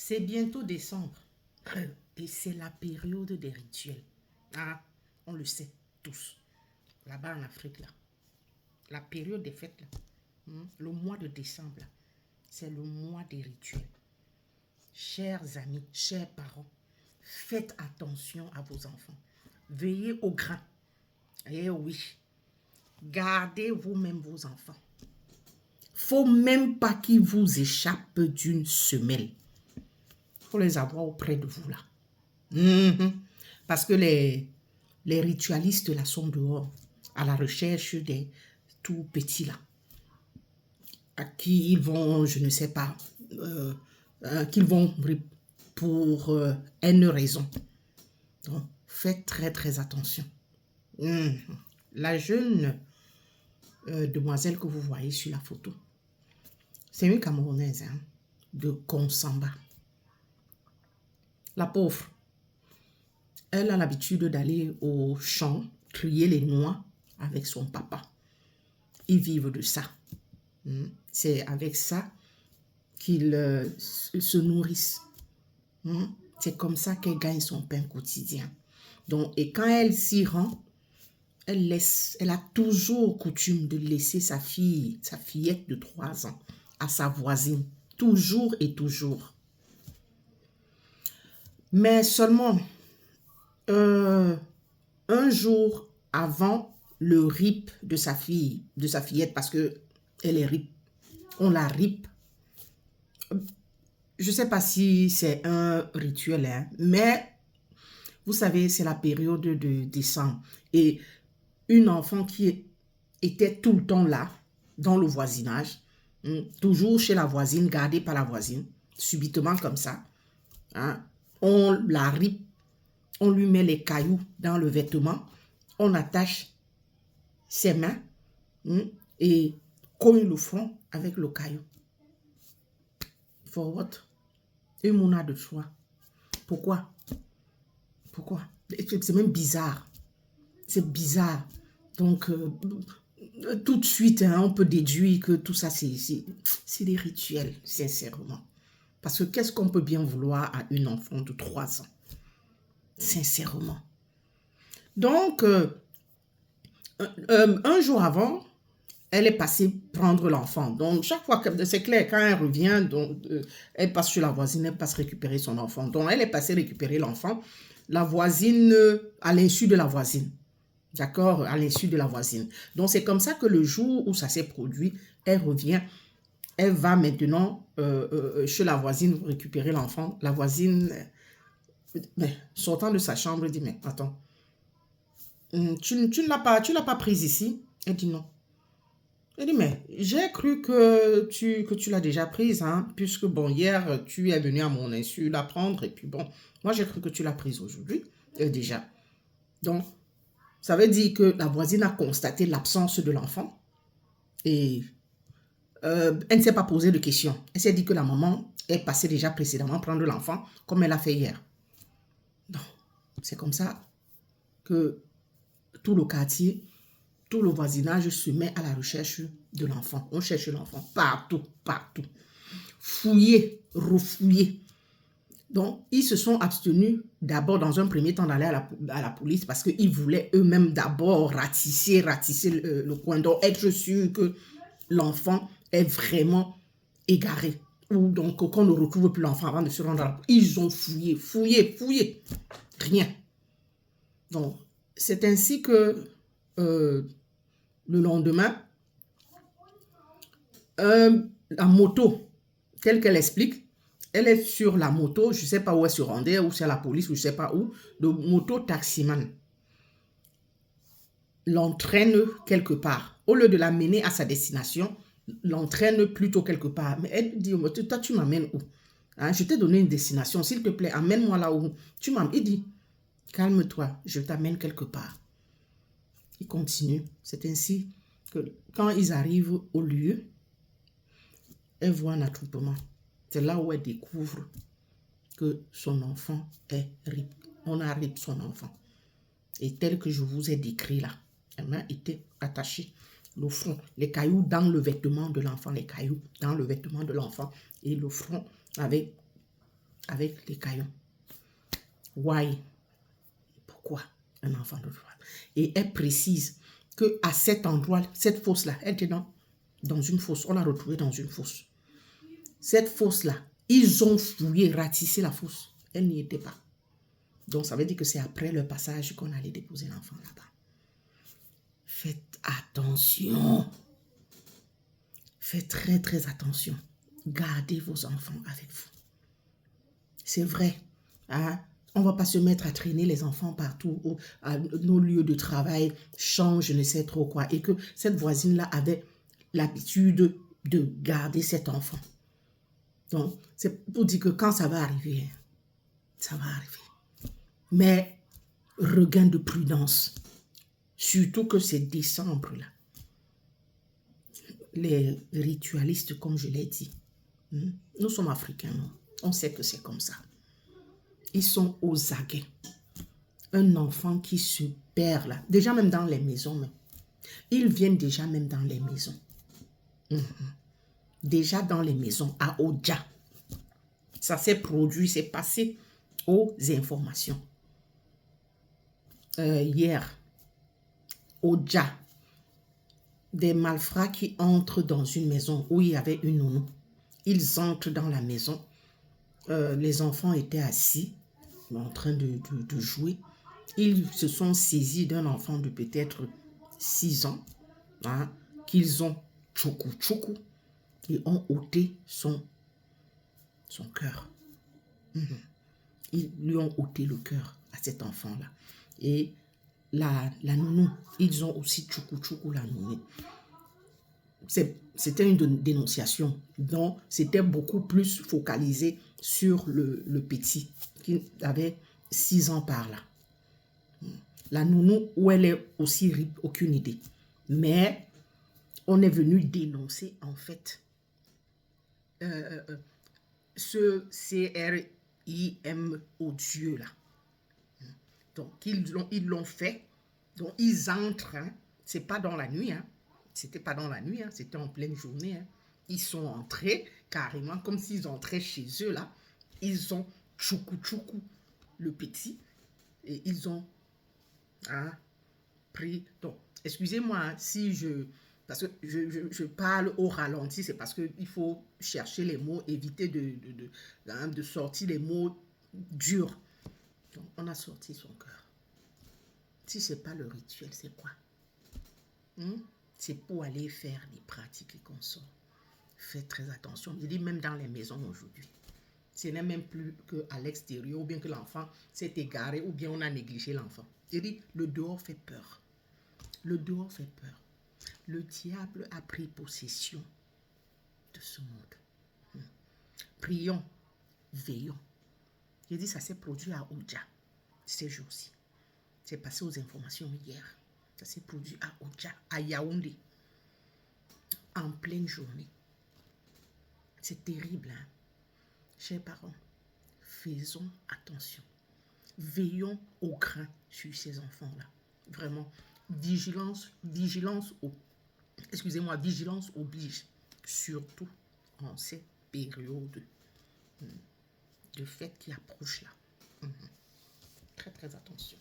C'est bientôt décembre et c'est la période des rituels. Ah, on le sait tous. Là-bas en Afrique, là, la période des fêtes, là, le mois de décembre, là, c'est le mois des rituels. Chers amis, chers parents, faites attention à vos enfants. Veillez au grain. Eh oui, gardez vous-même vos enfants. Faut même pas qu'ils vous échappent d'une semelle. Faut les avoir auprès de vous là. Parce que les ritualistes là sont dehors à la recherche des tout petits là. À qui ils vont, je ne sais pas, qu'ils vont pour N raison. Donc, faites très très attention. La jeune demoiselle que vous voyez sur la photo, c'est une Camerounaise de Konsamba. La pauvre, elle a l'habitude d'aller au champ, trier les noix avec son papa. Ils vivent de ça. C'est avec ça qu'ils se nourrissent. C'est comme ça qu'elle gagne son pain quotidien. Donc, et quand elle s'y rend, elle a toujours coutume de laisser sa fillette de 3 ans à sa voisine. Toujours et toujours. Mais seulement un jour avant le rip de sa fillette, parce que elle est rip, on la rip. Je ne sais pas si c'est un rituel, mais vous savez, c'est la période de décembre. Et une enfant qui était tout le temps là, dans le voisinage, toujours chez la voisine, gardée par la voisine, subitement comme ça, on la rip, on lui met les cailloux dans le vêtement, on attache ses mains et cogne le front avec le caillou. For what? Une mouna de choix. Pourquoi? C'est même bizarre. C'est bizarre. Donc, tout de suite, on peut déduire que tout ça, c'est des rituels, sincèrement. Parce que qu'est-ce qu'on peut bien vouloir à une enfant de 3 ans? Sincèrement. Donc, un jour avant, elle est passée prendre l'enfant. Donc, chaque fois que c'est clair, quand elle revient, donc, elle passe chez la voisine, elle passe récupérer son enfant. Donc, elle est passée récupérer l'enfant. La voisine, à l'insu de la voisine. D'accord? À l'insu de la voisine. Donc, c'est comme ça que le jour où ça s'est produit, elle revient. Elle va maintenant chez la voisine récupérer l'enfant. La voisine, sortant de sa chambre, dit, mais attends, tu ne l'as pas prise ici? Elle dit non. Elle dit, mais j'ai cru que tu l'as déjà prise, puisque bon, hier, tu es venu à mon insu la prendre, et puis bon, moi j'ai cru que tu l'as prise aujourd'hui, déjà. Donc, ça veut dire que la voisine a constaté l'absence de l'enfant, et elle ne s'est pas posé de questions. Elle s'est dit que la maman est passée déjà précédemment prendre l'enfant, comme elle a fait hier. Donc, c'est comme ça que tout le quartier, tout le voisinage se met à la recherche de l'enfant. On cherche l'enfant partout, partout. Fouiller, refouiller. Donc, ils se sont abstenus d'abord, dans un premier temps, d'aller à la police parce qu'ils voulaient eux-mêmes d'abord ratisser le coin. Donc, être sûr que l'enfant est vraiment égaré. Ou donc qu'on ne retrouve plus l'enfant avant de se rendre à la police. Ils ont fouillé. Rien. Donc, c'est ainsi que le lendemain, la moto, telle qu'elle explique, elle est sur la moto, je ne sais pas où elle se rendait, ou c'est la police, ou je ne sais pas où, le moto-taximan l'entraîne quelque part. Au lieu de l'amener à sa destination, l'entraîne plutôt quelque part. Mais elle dit, toi, tu m'amènes où? Je t'ai donné une destination, s'il te plaît, amène-moi là où tu m'amènes. Il dit, calme-toi, je t'amène quelque part. Il continue. C'est ainsi que quand ils arrivent au lieu, elle voit un attroupement. C'est là où elle découvre que son enfant est rip. On a rip son enfant. Et tel que je vous ai décrit là, elle m'a été attachée le front, les cailloux dans le vêtement de l'enfant, les cailloux dans le vêtement de l'enfant et le front avec avec les caillons. Why? Pourquoi un enfant de droit? Et elle précise qu'à cet endroit, cette fosse-là, elle était dans une fosse. On l'a retrouvée dans une fosse. Cette fosse-là, ils ont fouillé, ratissé la fosse. Elle n'y était pas. Donc, ça veut dire que c'est après le passage qu'on allait déposer l'enfant là-bas. Faites attention. Faites très, très attention. Gardez vos enfants avec vous. C'est vrai. Hein? On ne va pas se mettre à traîner les enfants partout, à nos lieux de travail, change, je ne sais trop quoi. Et que cette voisine-là avait l'habitude de garder cet enfant. Donc, c'est pour dire que quand ça va arriver, ça va arriver. Mais regain de prudence. Surtout que c'est décembre, là. Les ritualistes, comme je l'ai dit, nous sommes africains, non? On sait que c'est comme ça. Ils sont aux aguets. Un enfant qui se perd là, déjà même dans les maisons, même. Ils viennent déjà même dans les maisons. Déjà dans les maisons, à Oja. Ça s'est produit, c'est passé aux informations. Hier, Oja, des malfrats qui entrent dans une maison où il y avait une nounou. Ils entrent dans la maison. Les enfants étaient assis, en train de jouer. Ils se sont saisis d'un enfant de peut-être 6 ans, hein, qu'ils ont tchoukou et ont ôté son cœur. Ils lui ont ôté le cœur à cet enfant-là. Et la nounou, ils ont aussi tchoukou la nounou. C'était une dénonciation, donc c'était beaucoup plus focalisé sur le petit qui avait 6 ans par là. La nounou, où elle est aussi ripe, aucune idée. Mais on est venu dénoncer en fait ce CRIM odieux là. Donc ils l'ont fait. Donc ils entrent, hein. C'est pas dans la nuit, hein. C'était pas dans la nuit, hein. C'était en pleine journée, hein. Ils sont entrés carrément comme s'ils entraient chez eux là. Ils ont tchoukou le petit et ils ont pris. Donc excusez-moi, hein, si parce que je parle au ralenti, c'est parce qu'il faut chercher les mots, éviter de sortir les mots durs. Donc, on a sorti son cœur. Si ce n'est pas le rituel, c'est quoi? C'est pour aller faire des pratiques et consorts. Faites très attention. Je dis même dans les maisons aujourd'hui. Ce n'est même plus qu'à l'extérieur, ou bien que l'enfant s'est égaré, ou bien on a négligé l'enfant. Je dis, le dehors fait peur. Le dehors fait peur. Le diable a pris possession de ce monde. Prions, veillons. Je dis, ça s'est produit à Oja ces jours-ci. C'est passé aux informations hier. Ça s'est produit à Oja, à Yaoundé, en pleine journée. C'est terrible, hein? Chers parents, faisons attention. Veillons au grain sur ces enfants-là. Vraiment, vigilance oblige, surtout en ces périodes de fêtes qui approchent là. Très, très attention.